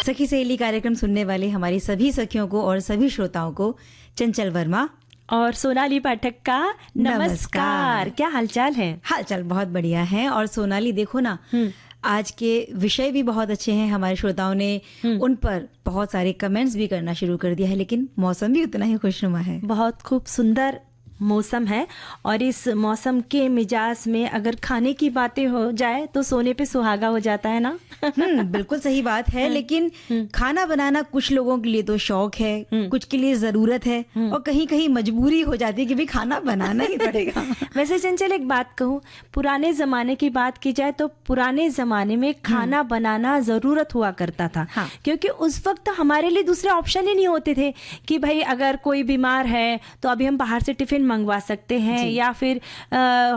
सखी सहेली कार्यक्रम सुनने वाले हमारी सभी सखियों को और सभी श्रोताओं को चंचल वर्मा और सोनाली पाठक का नमस्कार। क्या हालचाल है? हालचाल बहुत बढ़िया है। और सोनाली देखो ना, आज के विषय भी बहुत अच्छे हैं। हमारे श्रोताओं ने उन पर बहुत सारे कमेंट्स भी करना शुरू कर दिया है, लेकिन मौसम भी उतना ही खुशनुमा है। बहुत खूब सुंदर मौसम है और इस मौसम के मिजाज में अगर खाने की बातें हो जाए तो सोने पे सुहागा हो जाता है ना। बिल्कुल सही बात है। लेकिन खाना बनाना कुछ लोगों के लिए तो शौक है, कुछ के लिए जरूरत है और कहीं कहीं मजबूरी हो जाती है कि भी खाना बनाना ही पड़ेगा। वैसे चंचल एक बात कहूँ, पुराने जमाने की बात की जाए तो पुराने जमाने में खाना बनाना जरूरत हुआ करता था। हाँ। क्योंकि उस वक्त हमारे लिए दूसरे ऑप्शन ही नहीं होते थे कि भाई अगर कोई बीमार है तो अभी हम बाहर से टिफिन मंगवा सकते हैं या फिर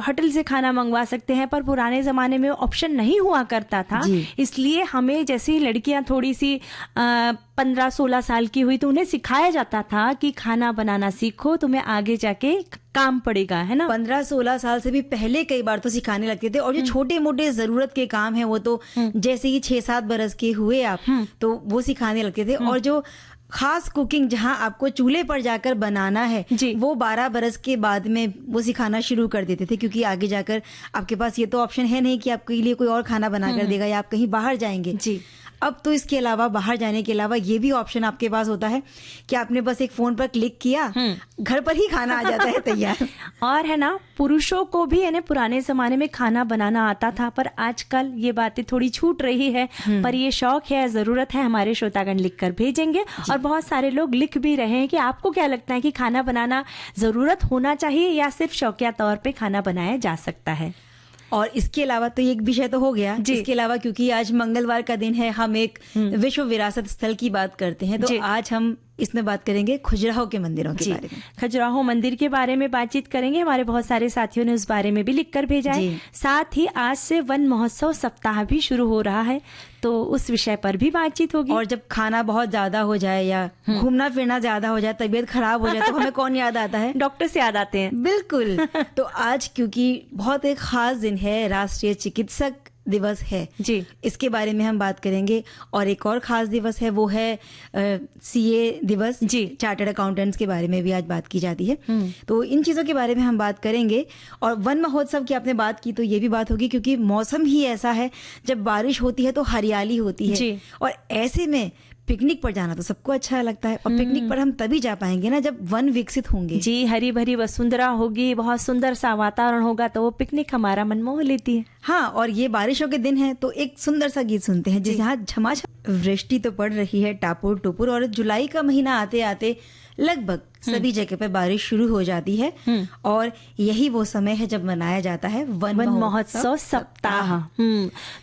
होटल से खाना मंगवा सकते हैं, पर पुराने जमाने में ऑप्शन नहीं हुआ करता था। इसलिए हमें जैसी लड़कियां थोड़ी सी 15-16 साल की हुई तो उन्हें सिखाया जाता था कि खाना बनाना सीखो, तुम्हें आगे जाके काम पड़ेगा, है ना। 15-16 साल से भी पहले कई बार तो सिखाने लगते थे। और जो छोटे मोटे जरूरत के काम है वो तो जैसे ही 6-7 बरस के हुए आप तो वो सिखाने लगते थे। और जो खास कुकिंग जहां आपको चूल्हे पर जाकर बनाना है वो 12 बरस के बाद में वो सिखाना शुरू कर देते थे, क्योंकि आगे जाकर आपके पास ये तो ऑप्शन है नहीं कि आपके लिए कोई और खाना बना कर देगा या आप कहीं बाहर जाएंगे। अब तो इसके अलावा बाहर जाने के अलावा ये भी ऑप्शन आपके पास होता है कि आपने बस एक फोन पर क्लिक किया, घर पर ही खाना आ जाता है तैयार। और है ना, पुरुषों को भी है ना पुराने जमाने में खाना बनाना आता था, पर आजकल ये बातें थोड़ी छूट रही है। पर ये शौक है, जरूरत है, हमारे श्रोतागण लिख कर भेजेंगे और बहुत सारे लोग लिख भी रहे हैं कि आपको क्या लगता है कि खाना बनाना जरूरत होना चाहिए या सिर्फ शौकिया तौर पे खाना बनाया जा सकता है। और इसके अलावा तो एक विषय तो हो गया, इसके अलावा क्योंकि आज मंगलवार का दिन है, हम एक विश्व विरासत स्थल की बात करते हैं, तो आज हम इसमें बात करेंगे खजुराहो के मंदिरों के बारे में। खजुराहो मंदिर के बारे में बातचीत करेंगे। हमारे बहुत सारे साथियों ने उस बारे में भी लिखकर भेजा है। साथ ही आज से वन महोत्सव सप्ताह भी शुरू हो रहा है, तो उस विषय पर भी बातचीत होगी। और जब खाना बहुत ज्यादा हो जाए या घूमना फिरना ज्यादा हो जाए, तबीयत खराब हो जाए, तो हमें कौन याद आता है? डॉक्टर से याद आते हैं। बिल्कुल। तो आज क्योंकि बहुत एक खास दिन है, राष्ट्रीय चिकित्सक दिवस है जी, इसके बारे में हम बात करेंगे। और एक और खास दिवस है, वो है सीए दिवस जी, चार्टर्ड अकाउंटेंट्स के बारे में भी आज बात की जाती है। तो इन चीजों के बारे में हम बात करेंगे। और वन महोत्सव की आपने बात की तो ये भी बात होगी, क्योंकि मौसम ही ऐसा है, जब बारिश होती है तो हरियाली होती है जी। और ऐसे में पिकनिक पर जाना तो सबको अच्छा लगता है, और पिकनिक पर हम तभी जा पाएंगे ना जब वन विकसित होंगे जी, हरी भरी वसुंधरा होगी, बहुत सुंदर सा वातावरण होगा, तो वो पिकनिक हमारा मन मोह लेती है। हाँ, और ये बारिशों के दिन है तो एक सुंदर सा गीत सुनते हैं जिसे यहाँ झमाझम वृष्टि तो पड़ रही है टापुर टुपुर, और जुलाई का महीना आते आते लगभग सभी जगह पे बारिश शुरू हो जाती है। और यही वो समय है जब मनाया जाता है वन महोत्सव सप्ताह।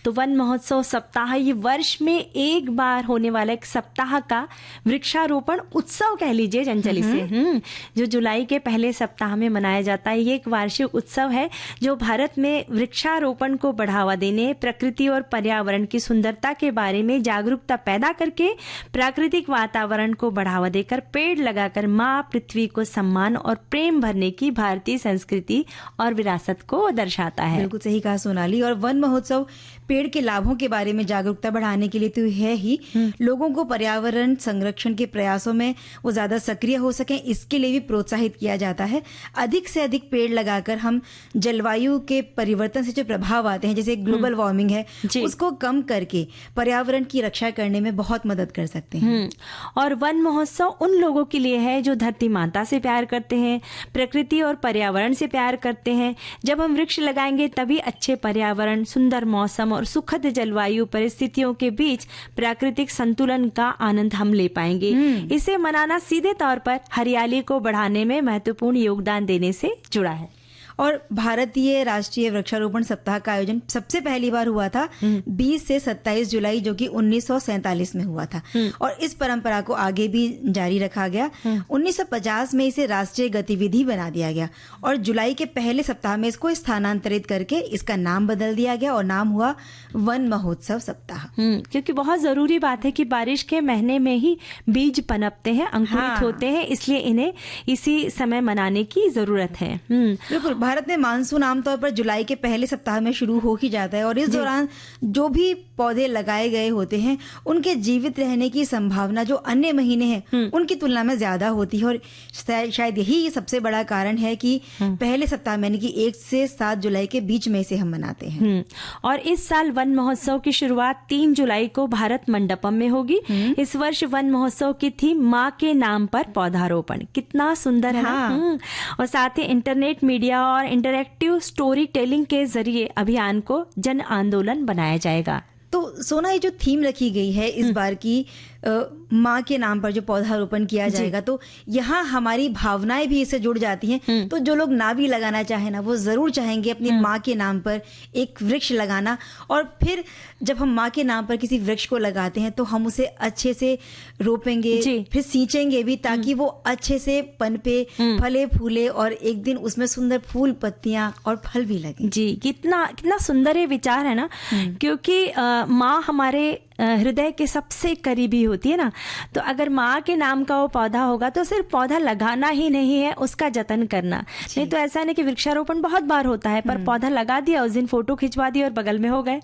तो वन महोत्सव सप्ताह ये वर्ष में एक बार होने वाला एक सप्ताह का वृक्षारोपण उत्सव कह लीजिए चंचल इसे, जो जुलाई के पहले सप्ताह में मनाया जाता है। ये एक वार्षिक उत्सव है जो भारत में वृक्षारोपण को बढ़ावा देने, प्रकृति और पर्यावरण की सुंदरता के बारे में जागरूकता पैदा करके, प्राकृतिक वातावरण को बढ़ावा देकर, पेड़ लगाकर माँ पृथ्वी को सम्मान और प्रेम भरने की भारतीय संस्कृति और विरासत को दर्शाता है। बिल्कुल सही कहा सोनाली। और वन महोत्सव पेड़ के लाभों के बारे में जागरूकता बढ़ाने के लिए तो है ही, लोगों को पर्यावरण संरक्षण के प्रयासों में वो ज्यादा सक्रिय हो सकें, इसके लिए भी प्रोत्साहित किया जाता है। अधिक से अधिक पेड़ लगाकर हम जलवायु के परिवर्तन से जो प्रभाव आते हैं, जैसे ग्लोबल वार्मिंग है, उसको कम करके पर्यावरण की रक्षा करने में बहुत मदद कर सकते हैं। और वन महोत्सव उन लोगों के लिए है जो धरती माता से प्यार करते हैं, प्रकृति और पर्यावरण से प्यार करते हैं। जब हम वृक्ष लगाएंगे तभी अच्छे पर्यावरण, सुंदर मौसम और सुखद जलवायु परिस्थितियों के बीच प्राकृतिक संतुलन का आनंद हम ले पाएंगे। इसे मनाना सीधे तौर पर हरियाली को बढ़ाने में महत्वपूर्ण योगदान देने से जुड़ा है। और भारतीय राष्ट्रीय वृक्षारोपण सप्ताह का आयोजन सबसे पहली बार हुआ था 20 से 27 जुलाई, जो कि 1947 में हुआ था। और इस परंपरा को आगे भी जारी रखा गया। 1950 में इसे राष्ट्रीय गतिविधि बना दिया गया और जुलाई के पहले सप्ताह में इसको स्थानांतरित करके इसका नाम बदल दिया गया और नाम हुआ वन महोत्सव सप्ताह। क्योंकि बहुत जरूरी बात है कि बारिश के महीने में ही बीज पनपते हैं, अंकुरित होते हैं, इसलिए इन्हें इसी समय मनाने की जरूरत है। बिल्कुल, भारत में मानसून आमतौर पर जुलाई के पहले सप्ताह में शुरू हो ही जाता है और इस दौरान जो भी पौधे लगाए गए होते हैं उनके जीवित रहने की संभावना जो अन्य महीने हैं उनकी तुलना में ज्यादा होती है और शायद यही सबसे बड़ा कारण है कि पहले सप्ताह में यानी कि 1 से 7 जुलाई के बीच में इसे हम मनाते हैं। और इस साल वन महोत्सव की शुरुआत 3 जुलाई को भारत मंडपम में होगी। इस वर्ष वन महोत्सव की थीम माँ के नाम पर पौधारोपण, कितना सुंदर है ना। और साथ ही इंटरनेट, मीडिया और इंटरैक्टिव स्टोरी टेलिंग के जरिए अभियान को जन आंदोलन बनाया जाएगा। तो सोना, ये जो थीम रखी गई है इस बार की माँ के नाम पर जो पौधारोपण किया जाएगा, तो यहाँ हमारी भावनाएं भी इससे जुड़ जाती हैं। तो जो लोग ना भी लगाना चाहे ना, वो जरूर चाहेंगे अपनी माँ के नाम पर एक वृक्ष लगाना। और फिर जब हम माँ के नाम पर किसी वृक्ष को लगाते हैं तो हम उसे अच्छे से रोपेंगे, फिर सींचेंगे भी, ताकि वो अच्छे से पनपे, फले फूले और एक दिन उसमें सुंदर फूल, पत्तियां और फल भी लगे। जी, कितना कितना सुंदर ये विचार है ना, क्योंकि माँ हमारे हृदय के सबसे करीबी होती है ना। तो अगर माँ के नाम का वो पौधा होगा तो सिर्फ पौधा लगाना ही नहीं है, उसका जतन करना। नहीं तो ऐसा है कि वृक्षारोपण बहुत बार होता है, पर पौधा लगा दिया, उस दिन फोटो खिंचवा दी और बगल में हो गए।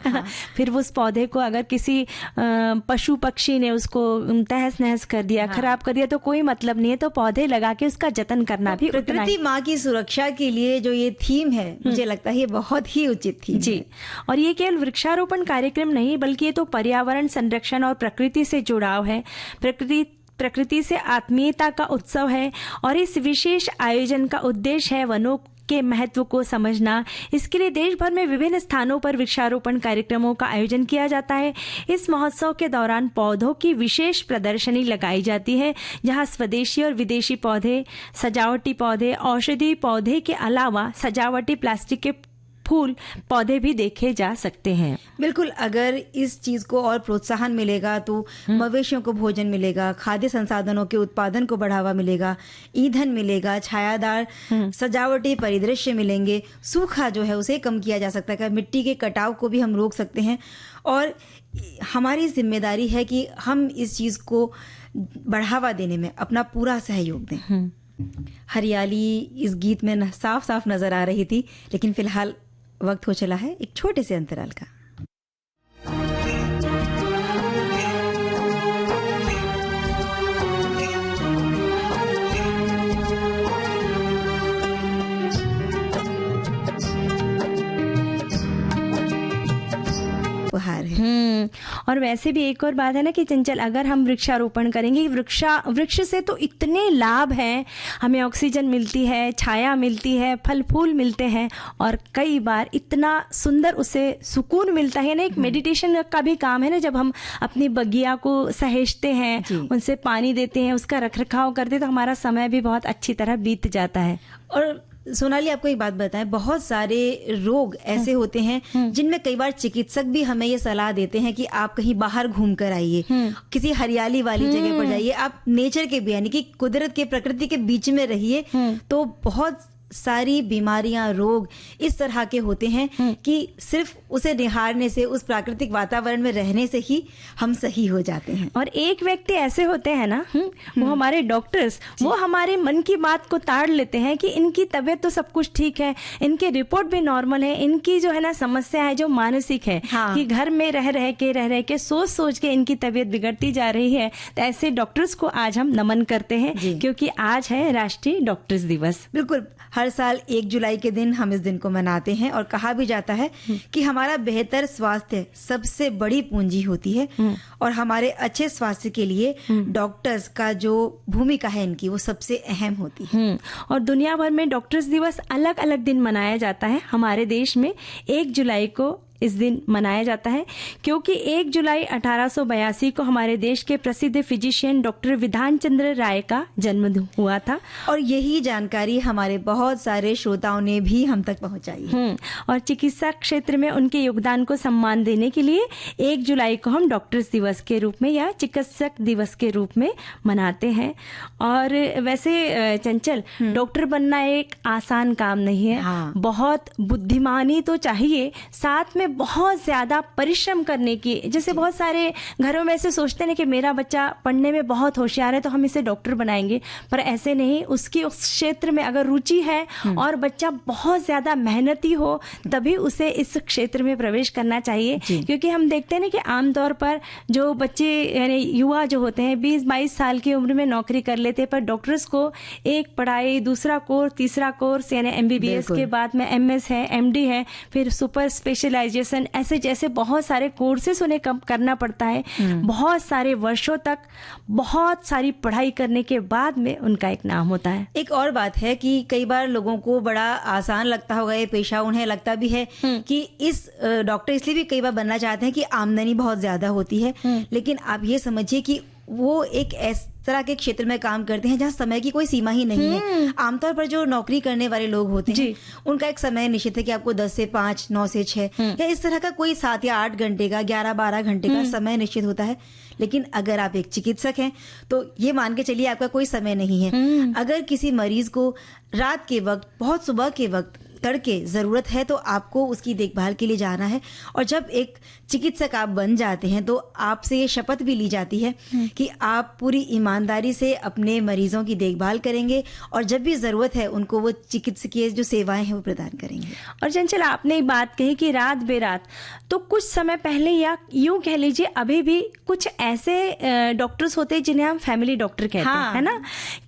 फिर उस पौधे को अगर किसी पशु पक्षी ने उसको तहस नहस कर दिया, खराब कर दिया, तो कोई मतलब नहीं है। तो पौधे लगा के उसका जतन करना भी प्रकृति माँ की सुरक्षा के लिए जो ये थीम है, मुझे लगता है ये बहुत ही उचित थीम जी। और ये केवल वृक्षारोपण कार्यक्रम नहीं, बल्कि ये तो पर्यावरण संरक्षण और प्रकृति से जुड़ाव है, प्रकृति से आत्मीयता का उत्सव है। और इस विशेष आयोजन का उद्देश्य है वनों के महत्व को समझना। इसके लिए देश भर में विभिन्न स्थानों पर वृक्षारोपण कार्यक्रमों का आयोजन किया जाता है। इस महोत्सव के दौरान पौधों की विशेष प्रदर्शनी लगाई जाती है, जहां स्वदेशी और विदेशी पौधे, सजावटी पौधे, औषधि पौधे के अलावा सजावटी प्लास्टिक के फूल पौधे भी देखे जा सकते हैं। बिल्कुल, अगर इस चीज को और प्रोत्साहन मिलेगा तो मवेशियों को भोजन मिलेगा, खाद्य संसाधनों के उत्पादन को बढ़ावा मिलेगा, ईंधन मिलेगा, छायादार सजावटी परिदृश्य मिलेंगे, सूखा जो है उसे कम किया जा सकता है, मिट्टी के कटाव को भी हम रोक सकते हैं। और हमारी जिम्मेदारी है कि हम इस चीज को बढ़ावा देने में अपना पूरा सहयोग दें। हरियाली इस गीत में साफ साफ नजर आ रही थी, लेकिन फिलहाल वक्त हो चला है एक छोटे से अंतराल का। उपहार है। और वैसे भी एक और बात है ना कि चंचल, अगर हम वृक्षारोपण करेंगे, वृक्ष से तो इतने लाभ हैं, हमें ऑक्सीजन मिलती है, छाया मिलती है, फल फूल मिलते हैं, और कई बार इतना सुंदर उसे सुकून मिलता है ना। एक मेडिटेशन का भी काम है ना, जब हम अपनी बगिया को सहेजते हैं, उनसे पानी देते हैं, उसका रखरखाव करते हैं, तो हमारा समय भी बहुत अच्छी तरह बीत जाता है। और सोनाली, आपको एक बात बताएं, बहुत सारे रोग ऐसे होते हैं जिनमें कई बार चिकित्सक भी हमें ये सलाह देते हैं कि आप कहीं बाहर घूम कर आइए, किसी हरियाली वाली जगह पर जाइए, आप नेचर के भी यानी कि कुदरत के, प्रकृति के बीच में रहिए। तो बहुत सारी बीमारियां, रोग इस तरह के होते हैं कि सिर्फ उसे निहारने से, उस प्राकृतिक वातावरण में रहने से ही हम सही हो जाते हैं। और एक व्यक्ति ऐसे होते हैं ना, वो हमारे डॉक्टर्स, वो हमारे मन की बात को ताड़ लेते हैं कि इनकी तबीयत तो सब कुछ ठीक है, इनके रिपोर्ट भी नॉर्मल है, इनकी जो है ना समस्या है जो मानसिक है, कि घर में रह रह के सोच के इनकी तबीयत बिगड़ती जा रही है। तो ऐसे डॉक्टर्स को आज हम नमन करते हैं, क्योंकि आज है राष्ट्रीय डॉक्टर्स दिवस। बिल्कुल, हर साल 1 जुलाई के दिन हम इस दिन को मनाते हैं और कहा भी जाता है कि हमारा बेहतर स्वास्थ्य सबसे बड़ी पूंजी होती है और हमारे अच्छे स्वास्थ्य के लिए डॉक्टर्स का जो भूमिका है इनकी, वो सबसे अहम होती है। और दुनिया भर में डॉक्टर्स दिवस अलग अलग दिन मनाया जाता है। हमारे देश में 1 जुलाई को इस दिन मनाया जाता है, क्योंकि 1 जुलाई 1882 को हमारे देश के प्रसिद्ध फिजिशियन डॉक्टर विधान चंद्र राय का जन्म हुआ था। और यही जानकारी हमारे बहुत सारे श्रोताओं ने भी हम तक पहुंचाई है। और चिकित्सा क्षेत्र में उनके योगदान को सम्मान देने के लिए 1 जुलाई को हम डॉक्टर्स दिवस के रूप में या चिकित्सक दिवस के रूप में मनाते हैं। और वैसे चंचल, डॉक्टर बनना एक आसान काम नहीं है। बहुत बुद्धिमानी तो चाहिए, साथ में हमें बहुत ज़्यादा परिश्रम करने की, जैसे बहुत सारे घरों में ऐसे सोचते हैं कि मेरा बच्चा पढ़ने में बहुत होशियार है तो हम इसे डॉक्टर बनाएंगे, पर ऐसे नहीं। उसकी उस क्षेत्र में अगर रुचि है और बच्चा बहुत ज़्यादा मेहनती हो तभी उसे इस क्षेत्र में प्रवेश करना चाहिए। क्योंकि हम देखते हैं ना कि आमतौर पर जो बच्चे यानी युवा जो होते हैं 20-22 साल की उम्र में नौकरी कर लेते हैं, पर डॉक्टर्स को एक पढ़ाई, दूसरा कोर्स, तीसरा कोर्स यानी MBBS के बाद में MS है, MD है, फिर सुपर स्पेशलाइजेशन, ऐसे जैसे बहुत सारे कोर्सेस उन्हें करना पड़ता है। बहुत सारे वर्षों तक बहुत सारी पढ़ाई करने के बाद में उनका एक नाम होता है। एक और बात है कि कई बार लोगों को बड़ा आसान लगता होगा ये पेशा, उन्हें लगता भी है कि इस डॉक्टर इसलिए भी कई बार बनना चाहते हैं कि आमदनी बहुत ज्यादा होती है, लेकिन आप ये समझिए कि वो एक इस तरह के क्षेत्र में काम करते हैं जहाँ समय की कोई सीमा ही नहीं है। आमतौर पर जो नौकरी करने वाले लोग होते हैं उनका एक समय निश्चित है कि आपको 10 से 5, 9 से 6 या इस तरह का कोई 7 या 8 घंटे का, 11-12 घंटे का समय निश्चित होता है। लेकिन अगर आप एक चिकित्सक हैं तो ये मान के चलिए आपका कोई समय नहीं है। अगर किसी मरीज को रात के वक्त, बहुत सुबह के वक्त, तड़के जरूरत है तो आपको उसकी देखभाल के लिए जाना है। और जब एक चिकित्सक आप बन जाते हैं तो आपसे ये शपथ भी ली जाती है कि आप पूरी ईमानदारी से अपने मरीजों की देखभाल करेंगे और जब भी जरूरत है उनको वो चिकित्सकीय जो सेवाएं हैं वो प्रदान करेंगे। और चंचल, आपने बात कही कि रात बेरात, तो कुछ समय पहले या यूं कह लीजिए अभी भी कुछ ऐसे डॉक्टर्स होते हैं जिन्हें हम फैमिली डॉक्टर कहते हैं, है ना,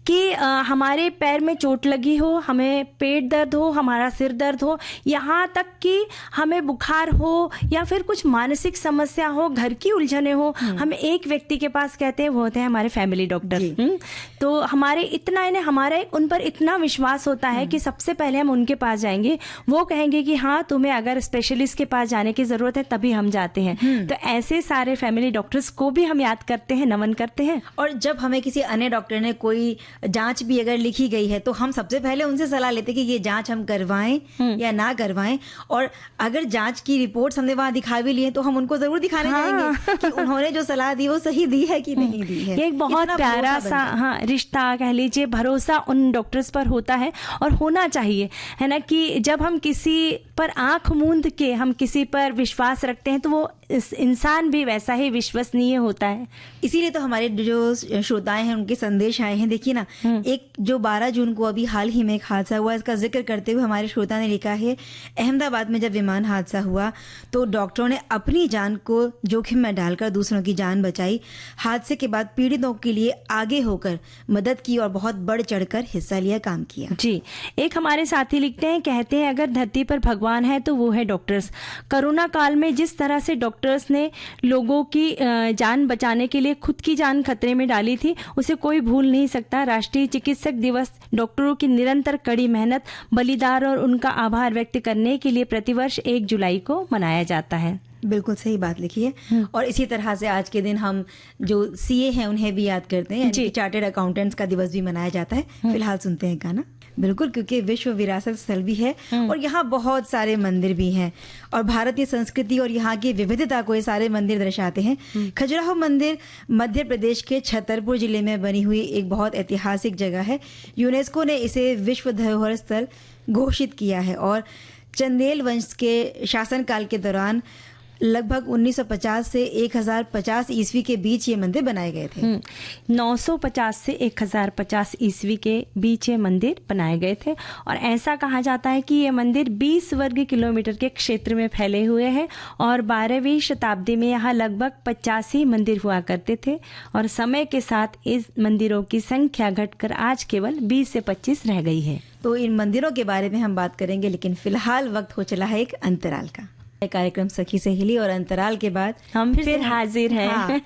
कि हमारे पैर में चोट लगी हो, हमें पेट दर्द हो, हमारा सिर दर्द हो, यहाँ तक कि हमें बुखार हो या फिर कुछ मानसिक समस्या हो, घर की उलझने हो, हम एक व्यक्ति के पास कहते हैं, वो होते हैं हमारे फैमिली डॉक्टर। तो हमारे इतना इन्हें हमारे उन पर इतना विश्वास होता है कि सबसे पहले हम उनके पास जाएंगे, वो कहेंगे कि हाँ तुम्हें अगर स्पेशलिस्ट के पास जाने की जरूरत है तभी हम जाते हैं। तो ऐसे सारे फैमिली डॉक्टर्स को भी हम याद करते हैं, नमन करते हैं। और जब हमें किसी अन्य डॉक्टर ने कोई जांच भी अगर लिखी गई है तो हम सबसे पहले उनसे सलाह लेते हैं कि ये जांच हम करवाएं या ना करवाएं। और अगर जांच की रिपोर्ट्स हमने वहां दिखा भी ली है तो हम उनको जरूर दिखाने जाएंगे कि उन्होंने जो सलाह दी वो सही दी है कि नहीं दी है। ये एक बहुत प्यारा सा रिश्ता कह लीजिए, भरोसा उन डॉक्टर्स पर होता है और होना चाहिए, है ना, कि जब हम किसी पर आंख मूंद के हम किसी पर विश्वास रखते हैं तो वो इंसान भी वैसा ही विश्वसनीय होता है। इसीलिए तो हमारे जो श्रोताएं हैं उनके संदेश आए हैं। देखिए ना, एक जो 12 जून को अभी हाल ही में एक हादसा हुआ, इसका जिक्र करते हुए हमारे श्रोता ने लिखा है, अहमदाबाद में जब विमान हादसा हुआ तो डॉक्टरों ने अपनी जान को जोखिम में डालकर दूसरों की जान बचाई। हादसे के बाद पीड़ितों के लिए आगे होकर मदद की और बहुत बढ़ चढ़कर हिस्सा लिया, काम किया। जी, एक हमारे साथी लिखते हैं, कहते हैं अगर धरती पर भगवान है तो वो है डॉक्टर्स। कोरोना काल में जिस तरह से डॉक्टर्स ने लोगों की जान बचाने के लिए खुद की जान खतरे में डाली थी, उसे कोई भूल नहीं सकता। राष्ट्रीय चिकित्सक दिवस डॉक्टरों की निरंतर कड़ी मेहनत, बलिदान और उनका आभार व्यक्त करने के लिए प्रतिवर्ष 1 जुलाई को मनाया जाता है। बिल्कुल सही बात लिखी है। और इसी तरह से आज के दिन हम जो CA हैं उन्हें भी याद करते हैं, यानी चार्टर्ड अकाउंटेंट्स का दिवस भी मनाया जाता है। फिलहाल सुनते हैं गाना। बिल्कुल, क्योंकि विश्व विरासत स्थल भी है और यहाँ बहुत सारे मंदिर भी हैं और भारतीय संस्कृति और यहाँ की विविधता को ये सारे मंदिर दर्शाते हैं। खजुराहो मंदिर मध्य प्रदेश के छतरपुर जिले में बनी हुई एक बहुत ऐतिहासिक जगह है। यूनेस्को ने इसे विश्व धरोहर स्थल घोषित किया है और चंदेल वंश के शासनकाल के दौरान लगभग 1950 से 1050 ईस्वी के बीच ये मंदिर बनाए गए थे। 950 से 1050 ईस्वी के बीच ये मंदिर बनाए गए थे और ऐसा कहा जाता है कि ये मंदिर 20 वर्ग किलोमीटर के क्षेत्र में फैले हुए हैं और 12वीं शताब्दी में यहाँ लगभग 85 मंदिर हुआ करते थे और समय के साथ इस मंदिरों की संख्या घटकर आज केवल 20 से 25 रह गई है। तो इन मंदिरों के बारे में हम बात करेंगे, लेकिन फिलहाल वक्त हो चला है एक अंतराल का। कार्यक्रम सखी सहेली और अंतराल के बाद हम फिर हाजिर हैं। हाँ।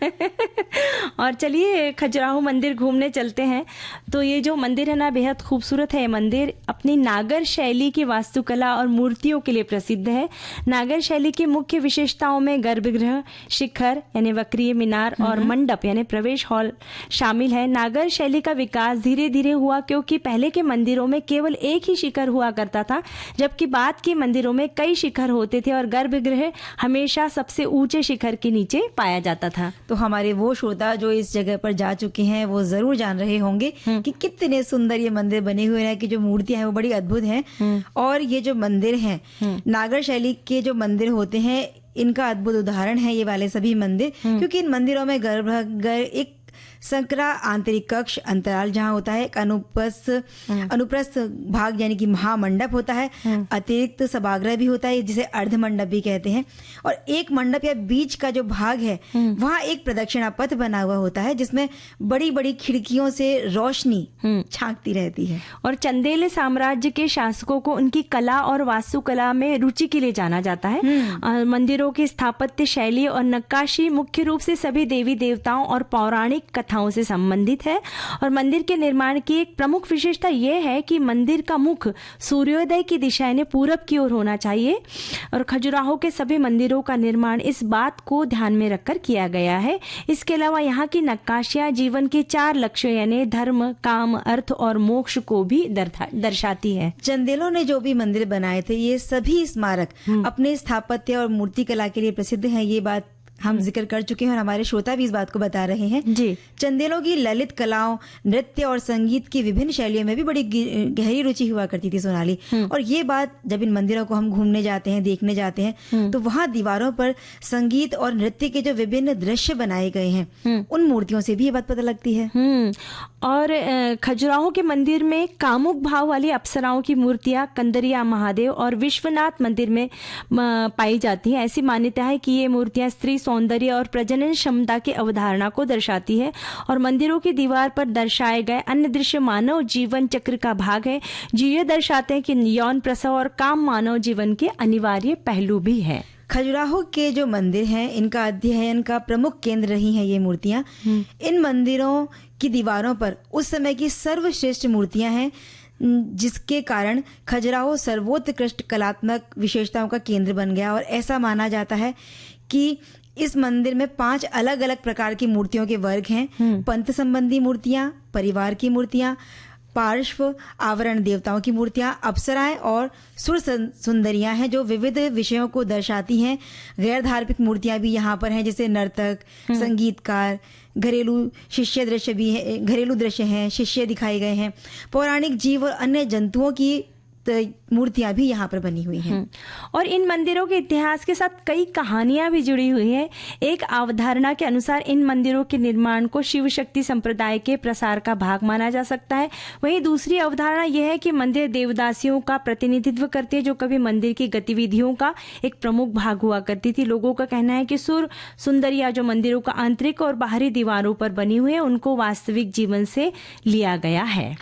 और चलिए खजुराहो मंदिर घूमने चलते हैं। तो ये जो मंदिर है ना, बेहद खूबसूरत है। ये मंदिर अपनी नागर शैली की वास्तुकला और मूर्तियों के लिए प्रसिद्ध है। नागर शैली की मुख्य विशेषताओं में गर्भगृह, शिखर यानी वक्रीय मीनार और मंडप यानी प्रवेश हॉल शामिल है। नागर शैली का विकास धीरे धीरे हुआ क्योंकि पहले के मंदिरों में केवल एक ही शिखर हुआ करता था, जबकि बाद के मंदिरों में कई शिखर होते थे और गर्भगृह हमेशा सबसे ऊंचे शिखर के नीचे पाया जाता था। तो हमारे वो श्रोता जो इस जगह पर जा चुके हैं वो जरूर जान रहे होंगे कि कितने सुंदर ये मंदिर बने हुए हैं, कि जो मूर्तियां हैं वो बड़ी अद्भुत हैं। और ये जो मंदिर हैं, नागर शैली के जो मंदिर होते हैं, इनका अद्भुत उदाहरण है ये वाले सभी मंदिर, क्योंकि इन मंदिरों में गर्भगृह, एक संकरा आंतरिक कक्ष, अंतराल जहाँ होता है, एक अनुप्रस्थ भाग यानी कि महामंडप होता है, अतिरिक्त सभागृह भी होता है जिसे अर्धमंडप भी कहते हैं, और एक मंडप या बीच का जो भाग है वहाँ एक प्रदक्षिणा पथ बना हुआ होता है जिसमें बड़ी बड़ी खिड़कियों से रोशनी झांकती रहती है। और चंदेल साम्राज्य के शासकों को उनकी कला और वास्तुकला में रुचि के लिए जाना जाता है। मंदिरों की स्थापत्य शैली और नक्काशी मुख्य रूप से सभी देवी देवताओं और पौराणिक कथाओं से संबंधित है। और मंदिर के निर्माण की एक प्रमुख विशेषता यह है कि मंदिर का मुख सूर्योदय की दिशा यानी पूरब की ओर होना चाहिए। और खजुराहो के सभी मंदिरों का निर्माण इस बात को ध्यान में रखकर किया गया है। इसके अलावा यहाँ की नक्काशियां जीवन के 4 लक्ष्यों यानी धर्म, काम, अर्थ और मोक्ष को भी दर्शाती है। चंदेलों ने जो भी मंदिर बनाए थे, ये सभी स्मारक अपने स्थापत्य और मूर्ति कला के लिए प्रसिद्ध हैं। ये बात हम जिक्र कर चुके हैं और हमारे श्रोता भी इस बात को बता रहे हैं जी। चंदेलों की ललित कलाओं, नृत्य और संगीत की विभिन्न शैलियों में भी बड़ी गहरी रुचि हुआ करती थी, सोनाली। और ये बात जब इन मंदिरों को हम घूमने जाते हैं, देखने जाते हैं, तो वहाँ दीवारों पर संगीत और नृत्य के जो विभिन्न दृश्य बनाए गए हैं, उन मूर्तियों से भी ये बात पता लगती है। और खजुराहो के मंदिर में कामुक भाव वाली अप्सराओं की मूर्तियां कंदरिया महादेव और विश्वनाथ मंदिर में पाई जाती हैं। ऐसी मान्यता है कि ये मूर्तियां स्त्री सौंदर्य और प्रजनन क्षमता की अवधारणा को दर्शाती है। और मंदिरों की दीवार पर दर्शाए गए अन्य दृश्य मानव जीवन चक्र का भाग है, जो ये दर्शाते हैं कि यौन प्रसव और काम मानव जीवन के अनिवार्य पहलू भी है। खजुराहो के जो मंदिर हैं, इनका अध्ययन का प्रमुख केंद्र रही हैं ये मूर्तियां। इन मंदिरों की दीवारों पर उस समय की सर्वश्रेष्ठ मूर्तियां हैं, जिसके कारण खजुराहो सर्वोत्कृष्ट कलात्मक विशेषताओं का केंद्र बन गया। और ऐसा माना जाता है कि इस मंदिर में 5 अलग अलग प्रकार की मूर्तियों के वर्ग हैं। पंथ संबंधी मूर्तियां, परिवार की मूर्तियां, पार्श्व आवरण देवताओं की मूर्तियां, अप्सराएं और सुर सुंदरियां हैं जो विविध विषयों को दर्शाती हैं। गैर धार्मिक मूर्तियां भी यहाँ पर हैं, जैसे नर्तक, संगीतकार, घरेलू दृश्य हैं, शिष्य दिखाए गए हैं, पौराणिक जीव और अन्य जंतुओं की मूर्तियां भी यहाँ पर बनी हुई हैं। और इन मंदिरों के इतिहास के साथ कई कहानियां भी जुड़ी हुई हैं। एक अवधारणा के अनुसार इन मंदिरों के निर्माण को शिव शक्ति संप्रदाय के प्रसार का भाग माना जा सकता है। वहीं दूसरी अवधारणा यह है कि मंदिर देवदासियों का प्रतिनिधित्व करते हैं, जो कभी मंदिर की गतिविधियों का एक प्रमुख भाग हुआ करती थी। लोगों का कहना है कि सुंदरिया जो मंदिरों का आंतरिक और बाहरी दीवारों पर बनी हुई है, उनको वास्तविक जीवन से लिया गया है।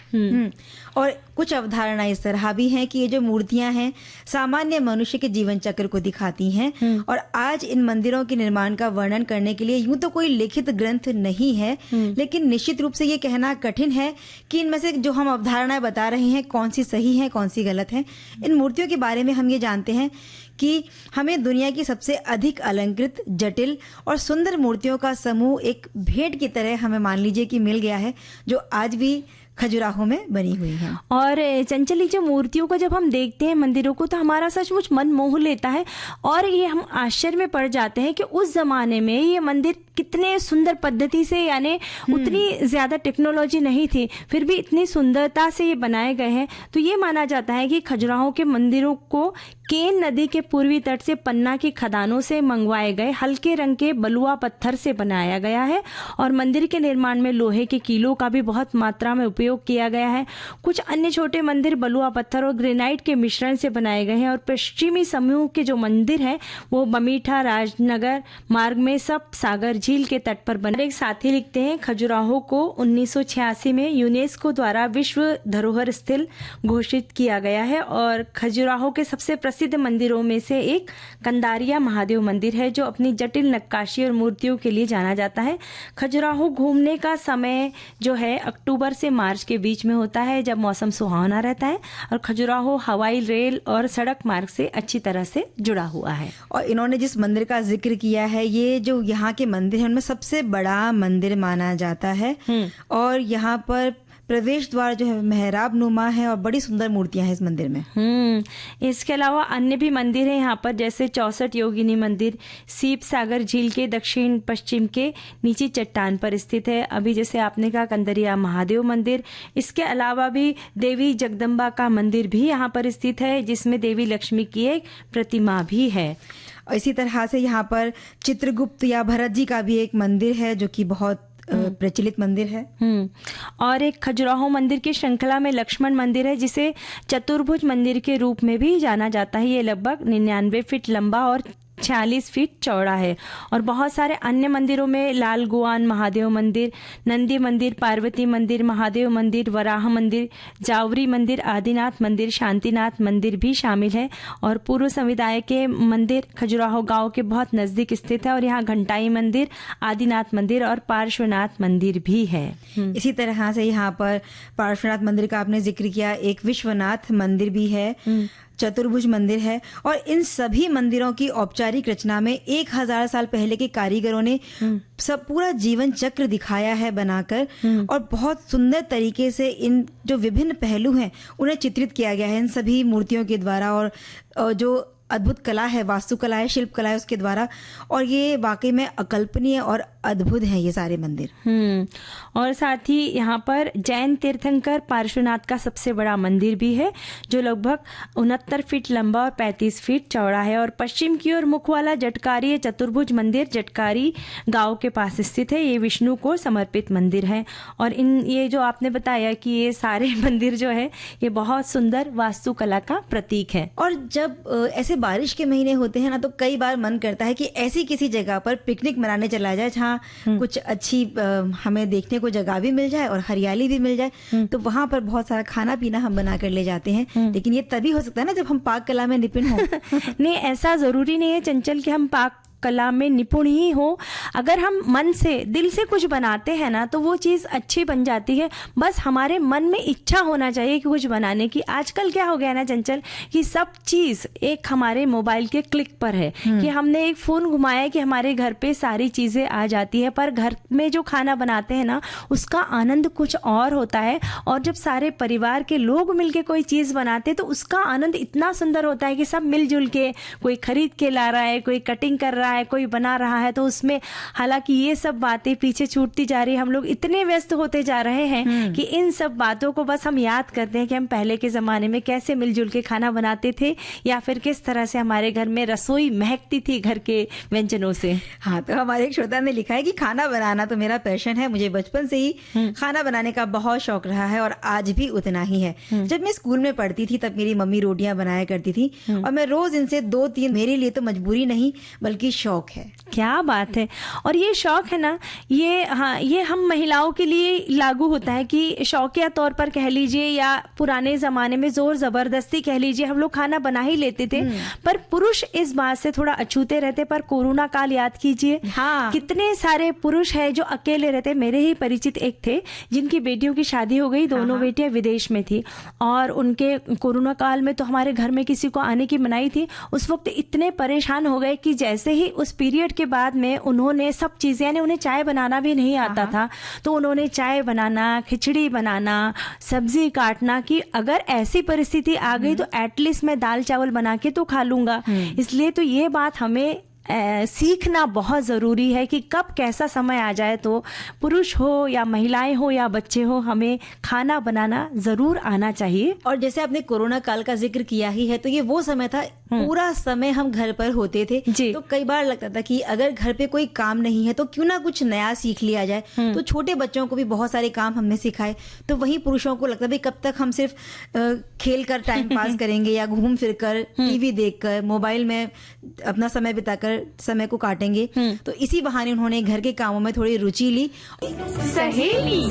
और कुछ अवधारणा इस तरह भी हैं कि ये जो मूर्तियां हैं सामान्य मनुष्य के जीवन चक्र को दिखाती हैं। और आज इन मंदिरों के निर्माण का वर्णन करने के लिए यूं तो कोई लिखित ग्रंथ नहीं है, लेकिन निश्चित रूप से ये कहना कठिन है कि इनमें से जो हम अवधारणाएं बता रहे हैं कौन सी सही है, कौन सी गलत है। इन मूर्तियों के बारे में हम ये जानते हैं कि हमें दुनिया की सबसे अधिक अलंकृत, जटिल और सुंदर मूर्तियों का समूह एक भेंट की तरह हमें मान लीजिए कि मिल गया है, जो आज भी खजुराहो में बनी हुई है। और चंचली जो मूर्तियों को जब हम देखते हैं मंदिरों को, तो हमारा सचमुच मन मोह लेता है और ये हम आश्चर्य में पड़ जाते हैं कि उस जमाने में ये मंदिर कितने सुंदर पद्धति से, यानी उतनी ज्यादा टेक्नोलॉजी नहीं थी, फिर भी इतनी सुंदरता से ये बनाए गए हैं। तो ये माना जाता है कि खजुराहो के मंदिरों को केन नदी के पूर्वी तट से पन्ना की खदानों से मंगवाए गए हल्के रंग के बलुआ पत्थर से बनाया गया है। और मंदिर के निर्माण में लोहे के कीलों का भी बहुत मात्रा में उपयोग किया गया है। कुछ अन्य छोटे मंदिर बलुआ पत्थर और ग्रेनाइट के मिश्रण से बनाए गए हैं। और पश्चिमी समूह के जो मंदिर हैं वो बमीठा राजनगर मार्ग में सब सागर झील के तट पर बने। एक साथी लिखते हैं, खजुराहो को 1986 में यूनेस्को द्वारा विश्व धरोहर स्थल घोषित किया गया है। और खजुराहो के सबसे प्रसिद्ध मंदिरों में से एक कंदारिया महादेव मंदिर है, जो अपनी जटिल नक्काशी और मूर्तियों के लिए जाना जाता है। खजुराहो घूमने का समय जो है अक्टूबर से मार्च के बीच में होता है, जब मौसम सुहावना रहता है। और खजुराहो हवाई, रेल और सड़क मार्ग से अच्छी तरह से जुड़ा हुआ है। और इन्होंने जिस मंदिर का जिक्र किया है, ये जो यहाँ के मंदिर है उनमें सबसे बड़ा मंदिर माना जाता है। और यहाँ पर प्रवेश द्वार जो है मेहराब नुमा है और बड़ी सुंदर मूर्तियां हैं इस मंदिर में। इसके अलावा अन्य भी मंदिर हैं यहाँ पर, जैसे 64 योगिनी मंदिर सीप सागर झील के दक्षिण पश्चिम के नीचे चट्टान पर स्थित है। अभी जैसे आपने कहा कंदरिया महादेव मंदिर, इसके अलावा भी देवी जगदम्बा का मंदिर भी यहाँ पर स्थित है, जिसमें देवी लक्ष्मी की एक प्रतिमा भी है। इसी तरह से यहाँ पर चित्रगुप्त या भरत जी का भी एक मंदिर है जो कि बहुत प्रचलित मंदिर है। और एक खजुराहो मंदिर की श्रृंखला में लक्ष्मण मंदिर है, जिसे चतुर्भुज मंदिर के रूप में भी जाना जाता है। ये लगभग 99 फीट लंबा और 46 फीट चौड़ा है। और बहुत सारे अन्य मंदिरों में लाल गुआन महादेव मंदिर, नंदी मंदिर, पार्वती मंदिर, महादेव मंदिर, वराह मंदिर, जावरी मंदिर, आदिनाथ मंदिर, शांतिनाथ मंदिर भी शामिल है। और पूर्व समुदाय के मंदिर खजुराहो गांव के बहुत नजदीक स्थित है और यहाँ घंटाई मंदिर, आदिनाथ मंदिर और पार्श्वनाथ मंदिर भी है। इसी तरह से यहाँ पर पार्श्वनाथ मंदिर का आपने जिक्र किया, एक विश्वनाथ मंदिर भी है, चतुर्भुज मंदिर है। और इन सभी मंदिरों की औपचारिक रचना में 1000 साल पहले के कारीगरों ने सब पूरा जीवन चक्र दिखाया है बनाकर, और बहुत सुंदर तरीके से इन जो विभिन्न पहलू हैं उन्हें चित्रित किया गया है इन सभी मूर्तियों के द्वारा, और जो अद्भुत कला है, वास्तुकला है, शिल्प कला है उसके द्वारा। और ये वाकई में अकल्पनीय और अद्भुत हैं ये सारे मंदिर। और साथ ही यहाँ पर जैन तीर्थंकर पार्श्वनाथ का सबसे बड़ा मंदिर भी है, जो लगभग 69 फीट लंबा और 35 फीट चौड़ा है। और पश्चिम की ओर मुख वाला जटकारी चतुर्भुज मंदिर जटकारी गांव के पास स्थित है। ये विष्णु को समर्पित मंदिर है। और ये जो आपने बताया कि ये सारे मंदिर जो है ये बहुत सुंदर वास्तुकला का प्रतीक है। और जब ऐसे बारिश के महीने होते हैं ना, तो कई बार मन करता है कि ऐसी किसी जगह पर पिकनिक मनाने चला जाए जहाँ कुछ अच्छी हमें देखने को जगह भी मिल जाए और हरियाली भी मिल जाए। तो वहां पर बहुत सारा खाना पीना हम बना कर ले जाते हैं, लेकिन ये तभी हो सकता है ना जब हम पाक कला में निपुण हो। नहीं, ऐसा जरूरी नहीं है चंचल कि हम पाक कला में निपुण ही हो। अगर हम मन से दिल से कुछ बनाते हैं ना तो वो चीज़ अच्छी बन जाती है। बस हमारे मन में इच्छा होना चाहिए कि कुछ बनाने की। आजकल क्या हो गया ना चंचल कि सब चीज़ एक हमारे मोबाइल के क्लिक पर है, कि हमने एक फ़ोन घुमाया कि हमारे घर पे सारी चीज़ें आ जाती है। पर घर में जो खाना बनाते हैं ना उसका आनंद कुछ और होता है। और जब सारे परिवार के लोग मिलके कोई चीज़ बनाते हैं तो उसका आनंद इतना सुंदर होता है कि सब मिलजुल के, कोई खरीद के ला रहा है, कोई कटिंग कर रहा है, कोई बना रहा है। तो उसमें हालांकि ये सब बातें पीछे छूटती जा रही है। हम लोग इतने व्यस्त होते जा रहे हैं कि इन सब बातों को बस हम याद करते हैं कि हम पहले के ज़माने में कैसे मिलजुल के खाना बनाते थे, या फिर किस तरह से हमारे घर में रसोई महकती थी घर के व्यंजनों से। हाँ, तो हमारे एक श्रोता ने लिखा है कि खाना बनाना तो मेरा पैशन है, मुझे बचपन से ही खाना बनाने का बहुत शौक रहा है और आज भी उतना ही है। जब मैं स्कूल में पढ़ती थी तब मेरी मम्मी रोटियां बनाया करती थी और मैं रोज इनसे 2-3, मेरे लिए तो मजबूरी नहीं बल्कि शौक है। क्या बात है। और ये शौक है ना, ये हम महिलाओं के लिए लागू होता है कि शौकिया तौर पर कह लीजिए या पुराने जमाने में जोर जबरदस्ती कह लीजिए, हम लोग खाना बना ही लेते थे। पर पुरुष इस बात से थोड़ा अछूते रहते। पर कोरोना काल याद कीजिए, कितने सारे पुरुष हैं जो अकेले रहते। मेरे ही परिचित एक थे जिनकी बेटियों की शादी हो गई, दोनों बेटियां विदेश में थी और उनके कोरोना काल में तो हमारे घर में किसी को आने की मनाही थी। उस वक्त इतने परेशान हो गए कि जैसे ही उस पीरियड के बाद में उन्होंने सब चीज़ें, यानी उन्हें चाय बनाना भी नहीं आता था, तो उन्होंने चाय बनाना, खिचड़ी बनाना, सब्जी काटना, कि अगर ऐसी परिस्थिति आ गई तो एटलीस्ट मैं दाल चावल बना के तो खा लूंगा। इसलिए तो ये बात हमें सीखना बहुत ज़रूरी है कि कब कैसा समय आ जाए तो पुरुष हो या महिलाएं हो या बच्चे हो, हमें खाना बनाना ज़रूर आना चाहिए। और जैसे आपने कोरोना काल का जिक्र किया ही है, तो ये वो समय था, पूरा समय हम घर पर होते थे। तो कई बार लगता था कि अगर घर पे कोई काम नहीं है तो क्यों ना कुछ नया सीख लिया जाए। तो छोटे बच्चों को भी बहुत सारे काम हमने सिखाए। तो वहीं पुरुषों को लगता है कब तक हम सिर्फ खेल कर टाइम पास करेंगे या घूम फिर कर टीवी देखकर मोबाइल में अपना समय बिताकर समय को काटेंगे। तो इसी बहाने उन्होंने घर के कामों में थोड़ी रुचि ली। सहेली